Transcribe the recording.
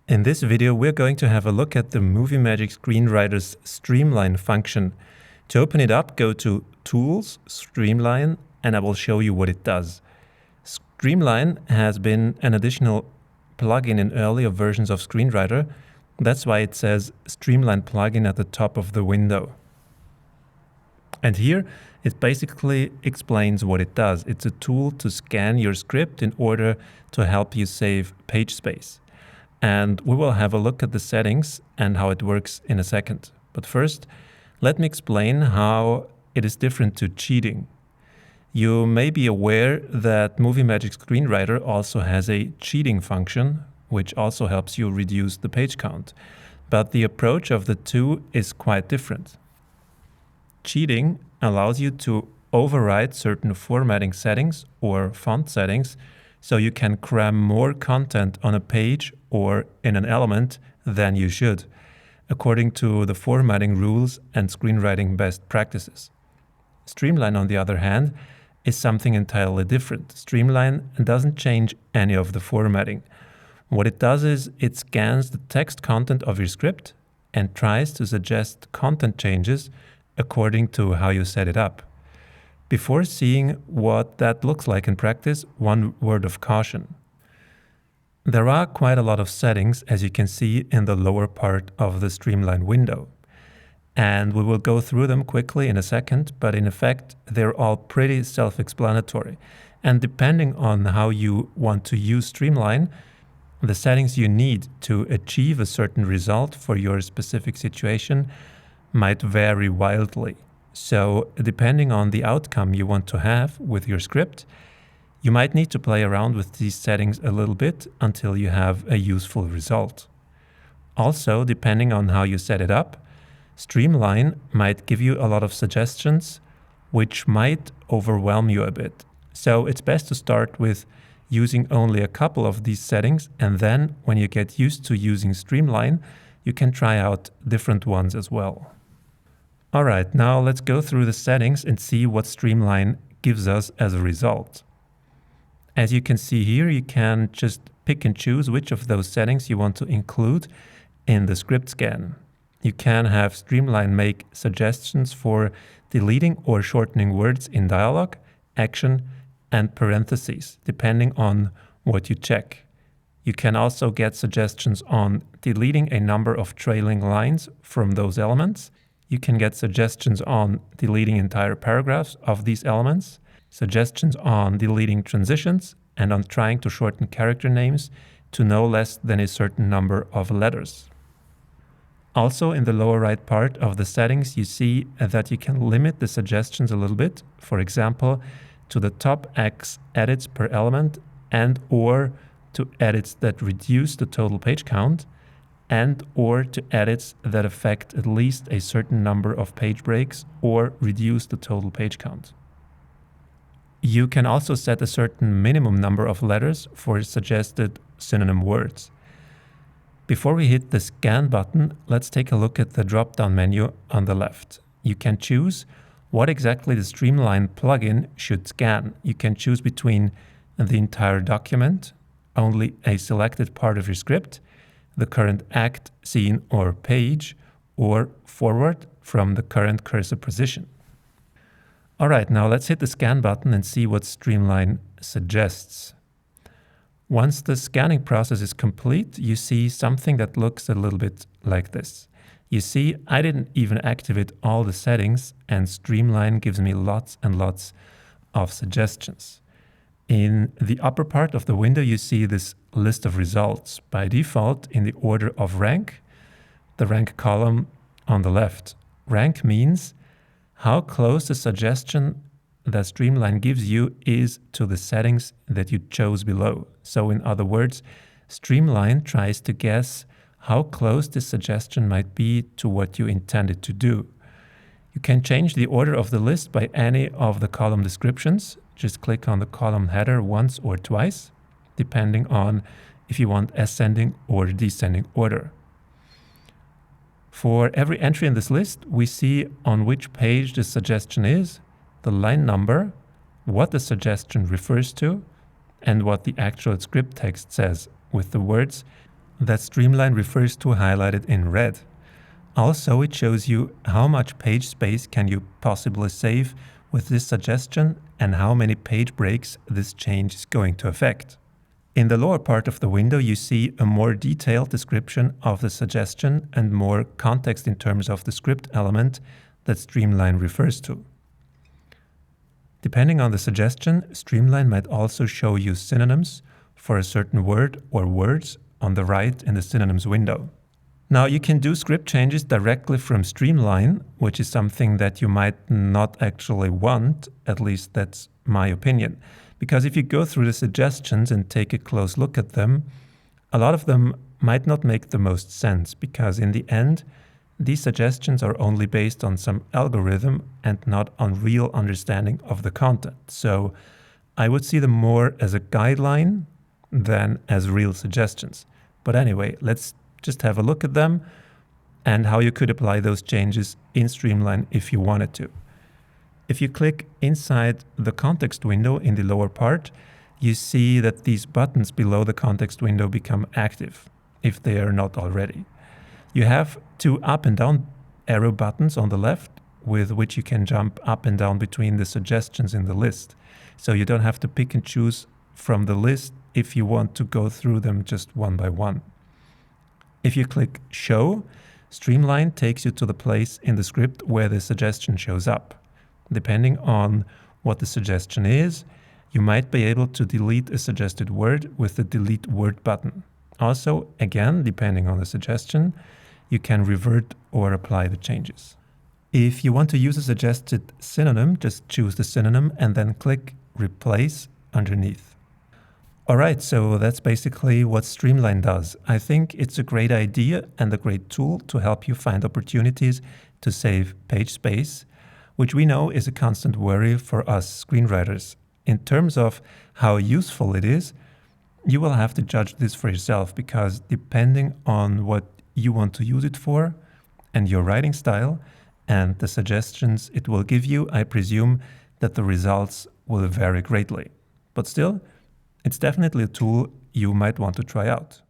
In this video, we're going to have a look at the Movie Magic Screenwriter's Streamline function. To open it up, go to Tools, Streamline, and I will show you what it does. Streamline has been an additional plugin in earlier versions of Screenwriter. That's why it says Streamline Plugin at the top of the window. And here, it basically explains what it does. It's a tool to scan your script in order to help you save page space. And we will have a look at the settings and how it works in a second. But first, let me explain how it is different to cheating. You may be aware that Movie Magic Screenwriter also has a cheating function, which also helps you reduce the page count. But the approach of the two is quite different. Cheating allows you to override certain formatting settings or font settings so you can cram more content on a page or in an element than you should, according to the formatting rules and screenwriting best practices. Streamline, on the other hand, is something entirely different. Streamline doesn't change any of the formatting. What it does is it scans the text content of your script and tries to suggest content changes according to how you set it up. Before seeing what that looks like in practice, one word of caution. There are quite a lot of settings, as you can see in the lower part of the Streamline window. And we will go through them quickly in a second, but in effect, they're all pretty self-explanatory. And depending on how you want to use Streamline, the settings you need to achieve a certain result for your specific situation might vary wildly. So, depending on the outcome you want to have with your script, you might need to play around with these settings a little bit until you have a useful result. Also, depending on how you set it up, Streamline might give you a lot of suggestions, which might overwhelm you a bit. So, it's best to start with using only a couple of these settings, and then when you get used to using Streamline, you can try out different ones as well. Alright, now let's go through the settings and see what Streamline gives us as a result. As you can see here, you can just pick and choose which of those settings you want to include in the script scan. You can have Streamline make suggestions for deleting or shortening words in dialogue, action, and parentheses, depending on what you check. You can also get suggestions on deleting a number of trailing lines from those elements. You can get suggestions on deleting entire paragraphs of these elements, suggestions on deleting transitions, and on trying to shorten character names to no less than a certain number of letters. Also, in the lower right part of the settings, you see that you can limit the suggestions a little bit, for example, to the top X edits per element and or to edits that reduce the total page count, and or to edits that affect at least a certain number of page breaks or reduce the total page count. You can also set a certain minimum number of letters for suggested synonym words. Before we hit the scan button, let's take a look at the drop-down menu on the left. You can choose what exactly the Streamline plugin should scan. You can choose between the entire document, only a selected part of your script, the current act, scene, or page, or forward from the current cursor position. Alright, now let's hit the scan button and see what Streamline suggests. Once the scanning process is complete, you see something that looks a little bit like this. You see, I didn't even activate all the settings, and Streamline gives me lots and lots of suggestions. In the upper part of the window, you see this list of results, by default in the order of rank, the rank column on the left. Rank means how close the suggestion that Streamline gives you is to the settings that you chose below. So in other words, Streamline tries to guess how close this suggestion might be to what you intended to do. You can change the order of the list by any of the column descriptions. Just click on the column header once or twice, depending on if you want ascending or descending order. For every entry in this list, we see on which page the suggestion is, the line number, what the suggestion refers to, and what the actual script text says, with the words that Streamline refers to highlighted in red. Also, it shows you how much page space can you possibly save with this suggestion and how many page breaks this change is going to affect. In the lower part of the window, you see a more detailed description of the suggestion and more context in terms of the script element that Streamline refers to. Depending on the suggestion, Streamline might also show you synonyms for a certain word or words on the right in the synonyms window. Now, you can do script changes directly from Streamline, which is something that you might not actually want, at least that's my opinion. Because if you go through the suggestions and take a close look at them, a lot of them might not make the most sense, because in the end, these suggestions are only based on some algorithm and not on real understanding of the content. So I would see them more as a guideline than as real suggestions. But anyway, let's just have a look at them and how you could apply those changes in Streamline if you wanted to. If you click inside the context window in the lower part, you see that these buttons below the context window become active, if they are not already. You have two up and down arrow buttons on the left with which you can jump up and down between the suggestions in the list. So you don't have to pick and choose from the list if you want to go through them just one by one. If you click Show, Streamline takes you to the place in the script where the suggestion shows up. Depending on what the suggestion is, you might be able to delete a suggested word with the Delete Word button. Also, again, depending on the suggestion, you can revert or apply the changes. If you want to use a suggested synonym, just choose the synonym and then click Replace underneath. Alright, so that's basically what Streamline does. I think it's a great idea and a great tool to help you find opportunities to save page space, which we know is a constant worry for us screenwriters. In terms of how useful it is, you will have to judge this for yourself, because depending on what you want to use it for and your writing style and the suggestions it will give you, I presume that the results will vary greatly. But still, it's definitely a tool you might want to try out.